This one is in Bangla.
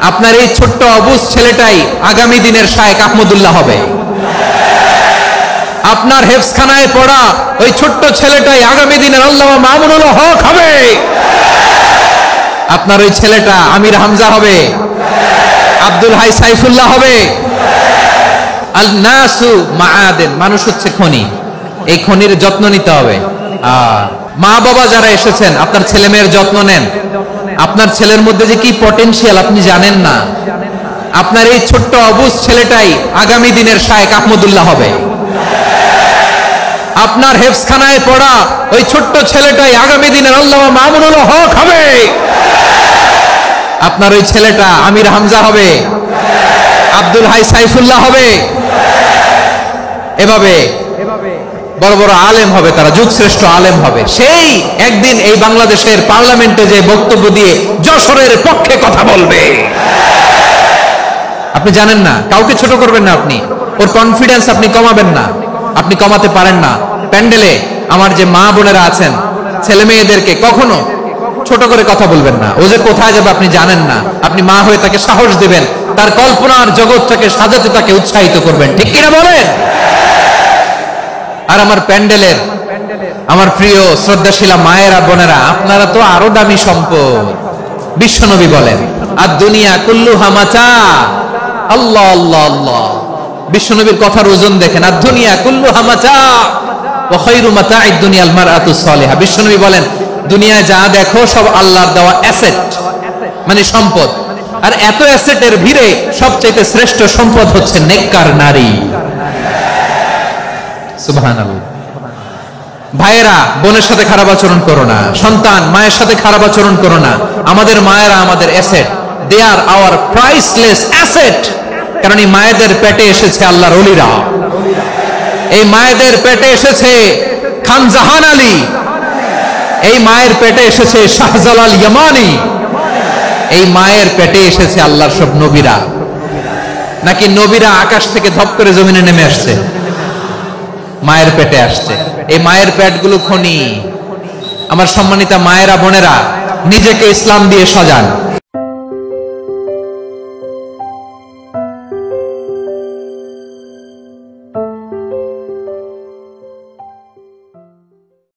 আপনার এই ছোট্ট অবুজ ছেলেটাই আগামী দিনের শায়েখ আহমদুল্লাহ হবে। আপনার হেফজখানায় পড়া ওই ছোট্ট ছেলেটাই আগামী দিনের আল্লামা মামুনুল হক হবে। আপনার ওই ছেলেটা আমির হামজা হবে, আব্দুল হাই সাইফুল্লাহ হবে। আল নাসু মাআদেন, মানুষ হচ্ছে খনি, এই খনির যত্ন নিতে হবে। মা বাবা যারা এসেছেন আপনার ছেলে মেয়ের যত্ন নেন। আপনার ছেলের মধ্যে যে কি পটেনশিয়াল আপনি জানেন না। আপনার এই ছোট্ট অবুজ ছেলেটাই আগামী দিনের শায়েখ আহমদুল্লাহ হবে। আপনার হেফজখানায় পড়া ওই ছোট্ট ছেলেটাই আগামী দিনের আল্লামা মামুনুল হক হবে। আপনার ওই ছেলেটা আমির হামজা হবে, আব্দুল হাই সাইফুল্লাহ হবে। এভাবে বড় বড় আলেম হবে, তারা যুগশ্রেষ্ঠ আলেম হবে। সেই একদিন এই বাংলাদেশের পার্লামেন্টে যে বক্তব্য দিয়ে যশোরের পক্ষে কথা বলবে। আপনি জানেন না, কাউকে ছোট করবেন না, আপনি ওর কনফিডেন্স আপনি কমাবেন না, আপনি কমাতে পারেন না। প্যান্ডেলে আমার যে মা বোনেরা আছেন, ছেলে মেয়েদেরকে কখনো ছোট করে কথা বলবেন না। ও যে কোথায় যাবে আপনি জানেন না, আপনি মা হয়ে তাকে সাহস দিবেন, তার কল্পনার জগৎটাকে সাজাতে তাকে উৎসাহিত করবেন, ঠিক কিনা বলেন? আর আমার প্যান্ডেলের আমার প্রিয় শ্রদ্ধাশীলা মায়েরা বোনেরা, আপনারা তো আরো দামি সম্পদ। বিশ্বনবী বলেন আর দুনিয়া কুল্লুহা মাতা। আল্লাহ আল্লাহ আল্লাহ, বিশ্বনবীর কথার ওজন দেখেন। আর দুনিয়া কুল্লুহা মাতা ওয়া খায়রু মাতা'আদ দুনিয়াল মারআতুস সালিহা। বিশ্বনবী বলেন দুনিয়ায় যা দেখো সব আল্লাহর দেওয়া অ্যাসেট, মানে সম্পদ। আর এত অ্যাসেটের ভিড়ে সবচেয়ে শ্রেষ্ঠ সম্পদ হচ্ছে নেককার নারী। সুবহানাল্লাহ। ভাইয়েরা বোনের সাথে খারাপ আচরণ করো না, সন্তান মায়ের সাথে খারাপ আচরণ করো না। আমাদের মায়েরা আমাদের asset, they are our priceless asset. কারণ এই মায়েদের পেটে এসেছে আল্লাহর ওলিরা, এই মায়েদের পেটে এসেছে খান জাহান আলী, এই মায়ের পেটে এসেছে শাহজালাল ইয়ামানি, এই মায়ের পেটে এসেছে আল্লাহর সব নবীরা। নাকি নবীরা আকাশ থেকে ধপ করে জমিনে নেমে আসছে? মায়ের পেটে আসছে। এই মায়ের পেটগুলো খনি। আমার সম্মানিতা মায়েরা বোনেরা, নিজেকে ইসলাম দিয়ে সাজান।